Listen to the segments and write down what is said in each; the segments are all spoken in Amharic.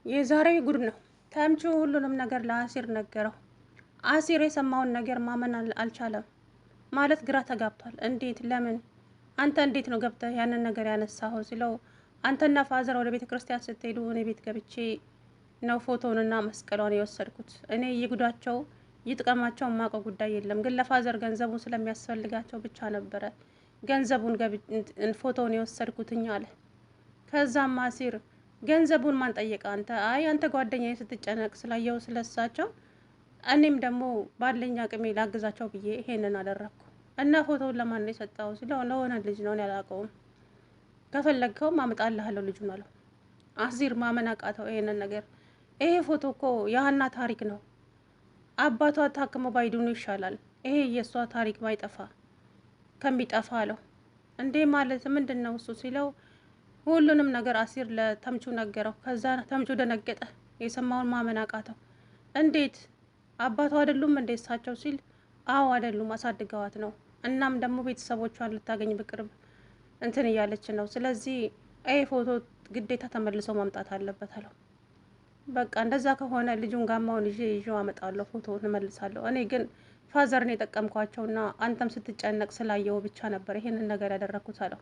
የዛሬው ጉድ ነው። ተምቹ ሁሉንም ነገር ለአሲር ነገረው። አሲር የሰማውን ነገር ማመን አልቻለም። ማለት ግራ ተጋብቷል። እንዴት? ለምን? አንተ እንዴት ነው ገብተህ ያንን ነገር ያነሳኸው ሲለው አንተና ፋዘር ወደ ቤተ ክርስቲያን ስትሄዱ እኔ ቤት ገብቼ ነው ፎቶውንና መስቀሏን የወሰድኩት። እኔ ይጉዳቸው ይጥቀማቸው የማውቀው ጉዳይ የለም፣ ግን ለፋዘር ገንዘቡን ስለሚያስፈልጋቸው ብቻ ነበረ ገንዘቡን ፎቶውን የወሰድኩትኝ አለ። ከዛም አሲር ገንዘቡን ማን ጠየቀ? አንተ? አይ አንተ ጓደኛዬ ስትጨነቅ ስላየው ስለሳቸው እኔም ደግሞ ባለኝ አቅሜ ላግዛቸው ብዬ ይሄንን አደረግኩ። እና ፎቶውን ለማን ነው የሰጠው ሲለው ለሆነ ልጅ ነው ያላውቀውም፣ ከፈለግከውም አመጣልሃለሁ ልጁን አለው። አሲር ማመን አቃተው ይሄንን ነገር። ይሄ ፎቶ እኮ የሀና ታሪክ ነው። አባቷ ታክሞ ባይድኑ ይሻላል ይሄ የእሷ ታሪክ ባይጠፋ ከሚጠፋ አለው። እንዴ ማለት ምንድን ነው እሱ ሲለው ሁሉንም ነገር አሲር ለተምቹ ነገረው። ከዛ ተምቹ ደነገጠ። የሰማውን ማመን አቃተው። እንዴት? አባቱ አይደሉም እንዴ እሳቸው ሲል አዎ አይደሉም፣ አሳድገዋት ነው። እናም ደግሞ ቤተሰቦቿን ልታገኝ በቅርብ እንትን እያለች ነው። ስለዚህ ይሄ ፎቶ ግዴታ ተመልሶ ማምጣት አለበት አለው። በቃ እንደዛ ከሆነ ልጁን ጋማውን ይዤው አመጣለሁ፣ ፎቶውን እመልሳለሁ። እኔ ግን ፋዘርን የጠቀምኳቸውና አንተም ስትጨነቅ ስላየው ብቻ ነበር ይሄንን ነገር ያደረግኩት አለው።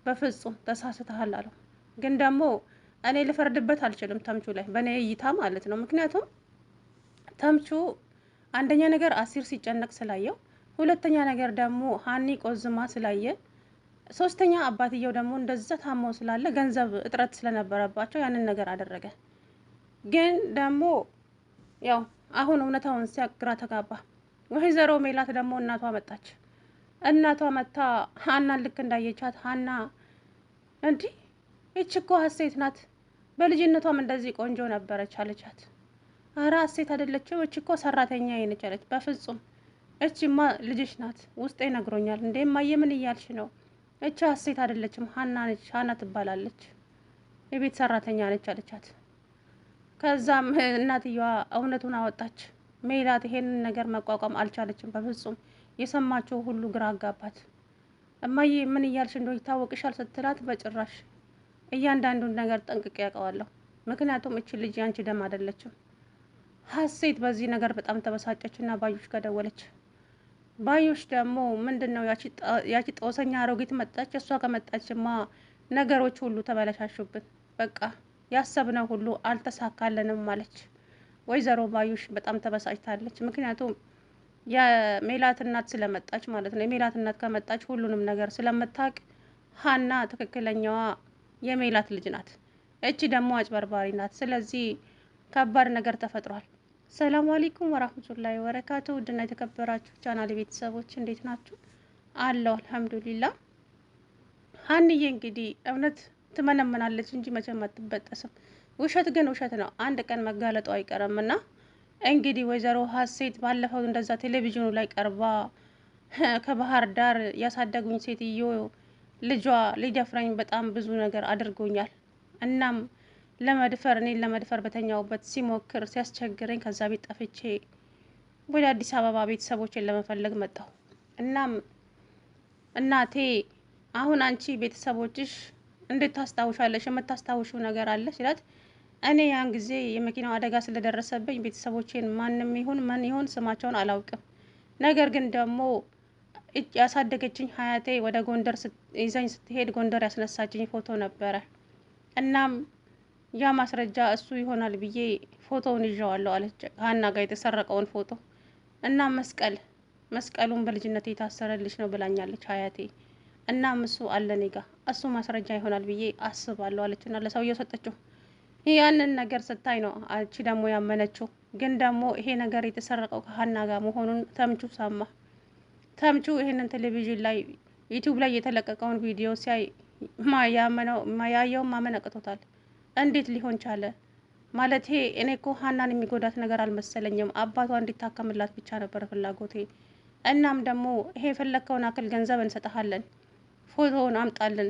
በፍጹም ተሳስተሃል አለው። ግን ደግሞ እኔ ልፈርድበት አልችልም ተምቹ ላይ፣ በእኔ እይታ ማለት ነው። ምክንያቱም ተምቹ አንደኛ ነገር አሲር ሲጨነቅ ስላየው፣ ሁለተኛ ነገር ደግሞ ሀኒ ቆዝማ ስላየ፣ ሶስተኛ አባትየው ደግሞ እንደዛ ታመው ስላለ ገንዘብ እጥረት ስለነበረባቸው ያንን ነገር አደረገ። ግን ደግሞ ያው አሁን እውነታውን ሲያግራ ተጋባ። ወይዘሮ ሜላት ደግሞ እናቷ መጣች። እናቷ መታ ሀናን ልክ እንዳየቻት ሀና እንዲህ ይች እኮ ሀሴት ናት፣ በልጅነቷም እንደዚህ ቆንጆ ነበረች አለቻት። አረ ሀሴት አይደለችም፣ እች እኮ ሰራተኛ ነች አለች። በፍጹም እችማ ልጅሽ ናት፣ ውስጤ ነግሮኛል። እንዴ እማዬ ምን እያልሽ ነው? እች ሀሴት አይደለችም፣ ሀና ነች፣ ሀና ትባላለች፣ የቤት ሰራተኛ ነች አለቻት። ከዛም እናትየዋ እውነቱን አወጣች። ሜላት ይሄንን ነገር መቋቋም አልቻለችም በፍጹም። የሰማችው ሁሉ ግራ አጋባት። እማዬ ምን እያልሽ እንደሆነ ይታወቅሻል ስትላት፣ በጭራሽ እያንዳንዱን ነገር ጠንቅቄ ያውቀዋለሁ። ምክንያቱም እቺ ልጅ ያንቺ ደም አይደለችም። ሀሴት በዚህ ነገር በጣም ተበሳጨች እና ባዩሽ ጋር ደወለች። ባዩሽ ደግሞ ምንድን ነው ያቺ ጦሰኛ አሮጊት መጣች። እሷ ከመጣችማ ነገሮች ሁሉ ተበለሻሹብን። በቃ ያሰብነው ሁሉ አልተሳካለንም አለች። ወይዘሮ ባዩሽ በጣም ተበሳጭታለች። ምክንያቱም የሜላት እናት ስለመጣች ማለት ነው። የሜላት እናት ከመጣች ሁሉንም ነገር ስለምታውቅ ሀና ትክክለኛዋ የሜላት ልጅ ናት። እቺ ደግሞ አጭበርባሪ ናት። ስለዚህ ከባድ ነገር ተፈጥሯል። ሰላም አለይኩም ወራህመቱላሂ ወበረካቱ። ውድና የተከበራችሁ ቻናል ቤተሰቦች እንዴት ናችሁ? አለው አልሐምዱሊላህ። ሀንዬ እንግዲህ እውነት ትመነመናለች እንጂ መቼም አትበጠስም። ውሸት ግን ውሸት ነው። አንድ ቀን መጋለጡ አይቀርምና እንግዲህ ወይዘሮ ሀሴት ባለፈው እንደዛ ቴሌቪዥኑ ላይ ቀርባ ከባህር ዳር ያሳደጉኝ ሴትዮ ልጇ ሊደፍረኝ በጣም ብዙ ነገር አድርጎኛል። እናም እኔን ለመድፈር በተኛውበት ሲሞክር ሲያስቸግረኝ ከዛ ቤት ጠፍቼ ወደ አዲስ አበባ ቤተሰቦችን ለመፈለግ መጣሁ። እናም እናቴ አሁን አንቺ ቤተሰቦችሽ እንዴት ታስታውሻለሽ? የምታስታውሹ ነገር አለ ሲላት፣ እኔ ያን ጊዜ የመኪናው አደጋ ስለደረሰብኝ ቤተሰቦቼን ማንም ይሁን ማን ይሁን ስማቸውን አላውቅም። ነገር ግን ደግሞ ያሳደገችኝ ሀያቴ ወደ ጎንደር ይዘኝ ስትሄድ ጎንደር ያስነሳችኝ ፎቶ ነበረ። እናም ያ ማስረጃ እሱ ይሆናል ብዬ ፎቶውን ይዣዋለሁ አለች። ሀና ጋር የተሰረቀውን ፎቶ እና መስቀሉን በልጅነት የታሰረልሽ ነው ብላኛለች ሀያቴ። እናም እሱ አለ እኔ ጋ እሱ ማስረጃ ይሆናል ብዬ አስባለሁ አለች እና ለሰውየው ሰጠችው። ያንን ነገር ስታይ ነው አንቺ ደግሞ ያመነችው። ግን ደግሞ ይሄ ነገር የተሰረቀው ከሀና ጋር መሆኑን ተምቹ ሰማ። ተምቹ ይሄንን ቴሌቪዥን ላይ ዩቲዩብ ላይ የተለቀቀውን ቪዲዮ ሲያይ ያየውን ማመን አቅቶታል። እንዴት ሊሆን ቻለ? ማለት እኔ እኮ ሀናን የሚጎዳት ነገር አልመሰለኝም። አባቷ እንዲታከምላት ብቻ ነበር ፍላጎቴ። እናም ደግሞ ይሄ የፈለግከውን አክል ገንዘብ እንሰጠሃለን፣ ፎቶውን አምጣልን፣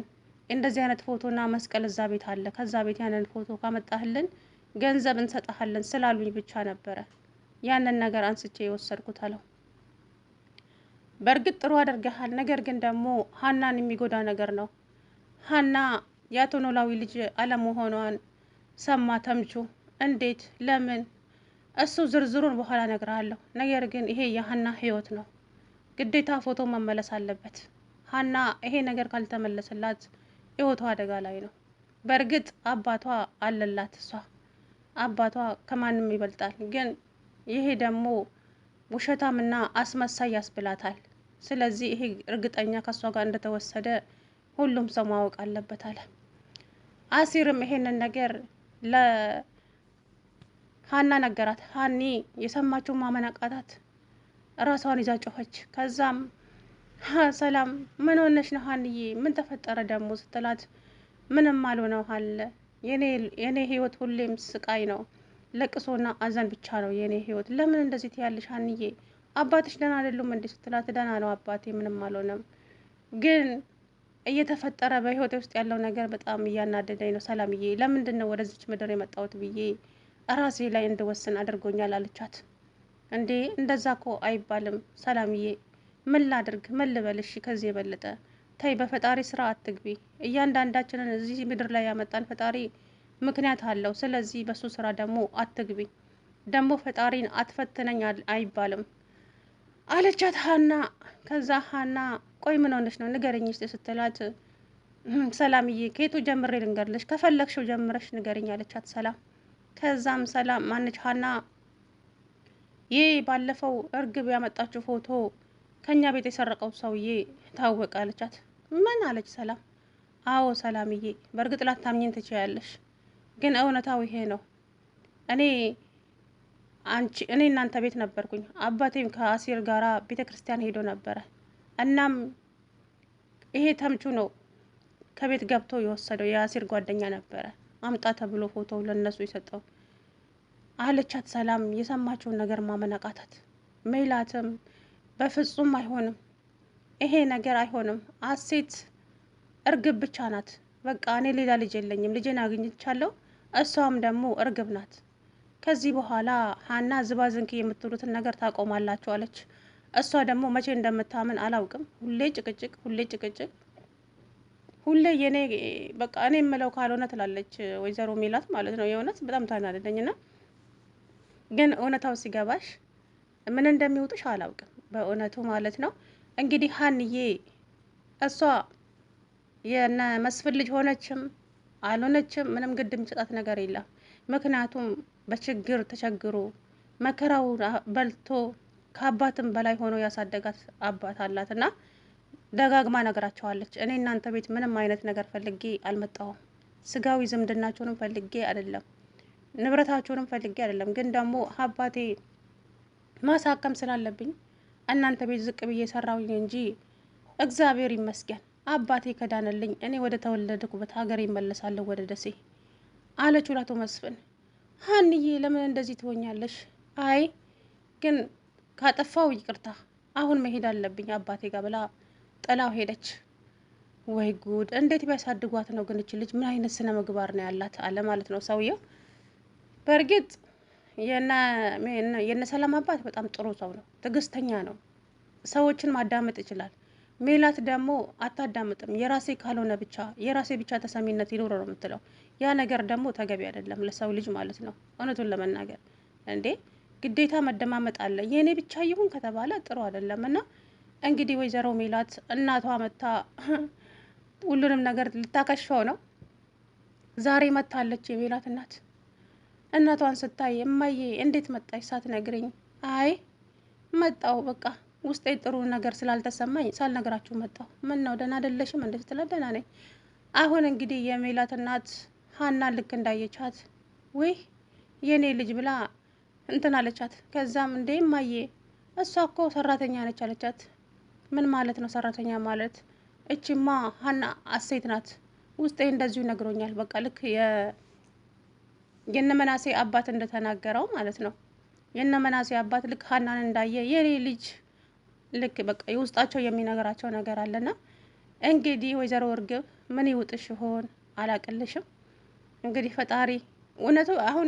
እንደዚህ አይነት ፎቶና መስቀል እዛ ቤት አለ፣ ከዛ ቤት ያንን ፎቶ ካመጣህልን ገንዘብ እንሰጠሃለን ስላሉኝ ብቻ ነበረ ያንን ነገር አንስቼ የወሰድኩት አለው። በእርግጥ ጥሩ አድርገሃል፣ ነገር ግን ደግሞ ሀናን የሚጎዳ ነገር ነው። ሀና የአቶ ኖላዊ ልጅ አለመሆኗን ሰማ ተምቹ። እንዴት? ለምን? እሱ ዝርዝሩን በኋላ እነግርሃለሁ። ነገር ግን ይሄ የሀና ህይወት ነው፣ ግዴታ ፎቶ መመለስ አለበት። ሀና ይሄ ነገር ካልተመለሰላት ህይወቷ አደጋ ላይ ነው። በእርግጥ አባቷ አለላት፣ እሷ አባቷ ከማንም ይበልጣል። ግን ይሄ ደግሞ ውሸታምና አስመሳይ ያስብላታል። ስለዚህ ይሄ እርግጠኛ ከእሷ ጋር እንደተወሰደ ሁሉም ሰው ማወቅ አለበት አለ። አሲርም ይሄንን ነገር ለሀና ነገራት። ሀኒ የሰማችው ማመን አቃታት፣ ራሷን ይዛ ጮኸች። ከዛም ሰላም ምን ሆነሽ ነው ሀንዬ? ምን ተፈጠረ ደግሞ ስትላት ምንም አልሆነው አለ። የኔ ህይወት ሁሌም ስቃይ ነው፣ ለቅሶና አዘን ብቻ ነው የኔ ህይወት። ለምን እንደዚህ ትያለሽ ሀንዬ? አባትሽ ደህና አይደሉም እንዴ ስትላት ደህና ነው አባቴ፣ ምንም አልሆነም። ግን እየተፈጠረ በህይወቴ ውስጥ ያለው ነገር በጣም እያናደደኝ ነው ሰላምዬ። ለምንድን ነው ወደዚች ምድር የመጣሁት ብዬ ራሴ ላይ እንድወስን አድርጎኛል አለቻት። እንዴ እንደዛ እኮ አይባልም ሰላምዬ። ምን ላድርግ? ምን ልበልሽ? ከዚህ የበለጠ ተይ፣ በፈጣሪ ስራ አትግቢ። እያንዳንዳችንን እዚህ ምድር ላይ ያመጣን ፈጣሪ ምክንያት አለው። ስለዚህ በሱ ስራ ደግሞ አትግቢ። ደግሞ ፈጣሪን አትፈትነኝ አይባልም አለቻት ሀና። ከዛ ሀና ቆይ ምን ሆነች ነው ንገረኝ እስቲ ስትላት ሰላምዬ ከየቱ ጀምሬ ልንገርልሽ? ከፈለግሽው ጀምረሽ ንገረኝ አለቻት ሰላም። ከዛም ሰላም ማነች ሀና ይህ ባለፈው እርግብ ያመጣችው ፎቶ ከኛ ቤት የሰረቀው ሰውዬ ታወቀ አለቻት። ምን አለች ሰላም? አዎ ሰላምዬ፣ በእርግጥ ላታምኝን ትችያለሽ፣ ግን እውነታው ይሄ ነው። እኔ እናንተ ቤት ነበርኩኝ። አባቴም ከአሲር ጋራ ቤተ ክርስቲያን ሄዶ ነበረ። እናም ይሄ ተምቹ ነው ከቤት ገብቶ የወሰደው። የአሲር ጓደኛ ነበረ፣ አምጣ ተብሎ ፎቶ ለነሱ የሰጠው አለቻት ሰላም። የሰማችውን ነገር ማመን አቃታት። ሜላትም በፍጹም አይሆንም፣ ይሄ ነገር አይሆንም። አሴት እርግብ ብቻ ናት። በቃ እኔ ሌላ ልጅ የለኝም፣ ልጄን አግኝቻለሁ። እሷም ደግሞ እርግብ ናት። ከዚህ በኋላ ሀና ዝባዝንኪ የምትሉትን ነገር ታቆማላችሁ አለች። እሷ ደግሞ መቼ እንደምታምን አላውቅም። ሁሌ ጭቅጭቅ፣ ሁሌ ጭቅጭቅ፣ ሁሌ የኔ በቃ እኔ የምለው ካልሆነ ትላለች ወይዘሮ ሜላት ማለት ነው። የእውነት በጣም ታናደደኝና ግን እውነታው ሲገባሽ ምን እንደሚውጥሽ አላውቅም በእውነቱ ማለት ነው። እንግዲህ ሀንዬ እሷ የነ መስፍን ልጅ ሆነችም አልሆነችም ምንም ግድ የሚሰጣት ነገር የለም። ምክንያቱም በችግር ተቸግሮ መከራው በልቶ ከአባትም በላይ ሆኖ ያሳደጋት አባት አላት እና ደጋግማ ነገራቸዋለች። እኔ እናንተ ቤት ምንም አይነት ነገር ፈልጌ አልመጣሁም። ስጋዊ ዝምድናችሁንም ፈልጌ አይደለም፣ ንብረታችሁንም ፈልጌ አይደለም። ግን ደግሞ አባቴ ማሳከም ስላለብኝ እናንተ ቤት ዝቅ ብዬ ሰራሁኝ እንጂ እግዚአብሔር ይመስገን አባቴ ከዳነልኝ እኔ ወደ ተወለድኩበት ሀገር ይመለሳለሁ ወደ ደሴ አለችው ለአቶ መስፍን። ሀንዬ ለምን እንደዚህ ትሆኛለሽ? አይ ግን ካጠፋው ይቅርታ፣ አሁን መሄድ አለብኝ አባቴ ጋር ብላ ጥላው ሄደች። ወይ ጉድ! እንዴት ቢያሳድጓት ነው ግን እች ልጅ ምን አይነት ስነ ምግባር ነው ያላት አለ ማለት ነው ሰውየው። በእርግጥ የነ ሰላም አባት በጣም ጥሩ ሰው ነው፣ ትዕግስተኛ ነው፣ ሰዎችን ማዳመጥ ይችላል። ሜላት ደግሞ አታዳምጥም። የራሴ ካልሆነ ብቻ የራሴ ብቻ ተሰሚነት ይኖር ነው የምትለው። ያ ነገር ደግሞ ተገቢ አይደለም ለሰው ልጅ ማለት ነው። እውነቱን ለመናገር እንዴ ግዴታ መደማመጥ አለ። የእኔ ብቻ ይሁን ከተባለ ጥሩ አይደለም። እና እንግዲህ ወይዘሮ ሜላት እናቷ መታ ሁሉንም ነገር ልታከሽፈው ነው። ዛሬ መታለች የሜላት እናት። እናቷን ስታይ እማዬ እንዴት መጣች ሳትነግሪኝ? አይ መጣው በቃ ውስጤ ጥሩ ነገር ስላልተሰማኝ ሳልነግራችሁ መጣሁ። ምን ነው ደህና አይደለሽም? እንዴት ስትላት ደህና ነኝ። አሁን እንግዲህ የሜላት እናት ሀና ልክ እንዳየቻት ወይ የኔ ልጅ ብላ እንትን አለቻት። ከዛም እንዴ እማዬ እሷ እኮ ሰራተኛ ነች አለቻት። ምን ማለት ነው ሰራተኛ ማለት? እቺማ ሀና አሴት ናት። ውስጤ እንደዚሁ ነግሮኛል። በቃ ልክ የነመናሴ አባት እንደተናገረው ማለት ነው። የነመናሴ አባት ልክ ሀናን እንዳየ የኔ ልጅ ልክ በቃ የውስጣቸው የሚነገራቸው ነገር አለና እንግዲህ ወይዘሮ እርግብ ምን ይውጥሽ ይሆን አላቅልሽም። እንግዲህ ፈጣሪ እውነቱ አሁን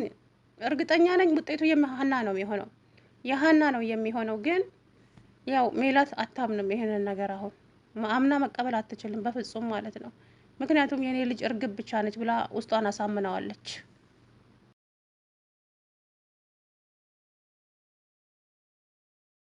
እርግጠኛ ነኝ ውጤቱ የሀና ነው የሚሆነው፣ የሀና ነው የሚሆነው። ግን ያው ሜላት አታምንም ይሄንን ነገር አሁን አምና መቀበል አትችልም በፍጹም ማለት ነው። ምክንያቱም የኔ ልጅ እርግብ ብቻ ነች ብላ ውስጧን አሳምነዋለች።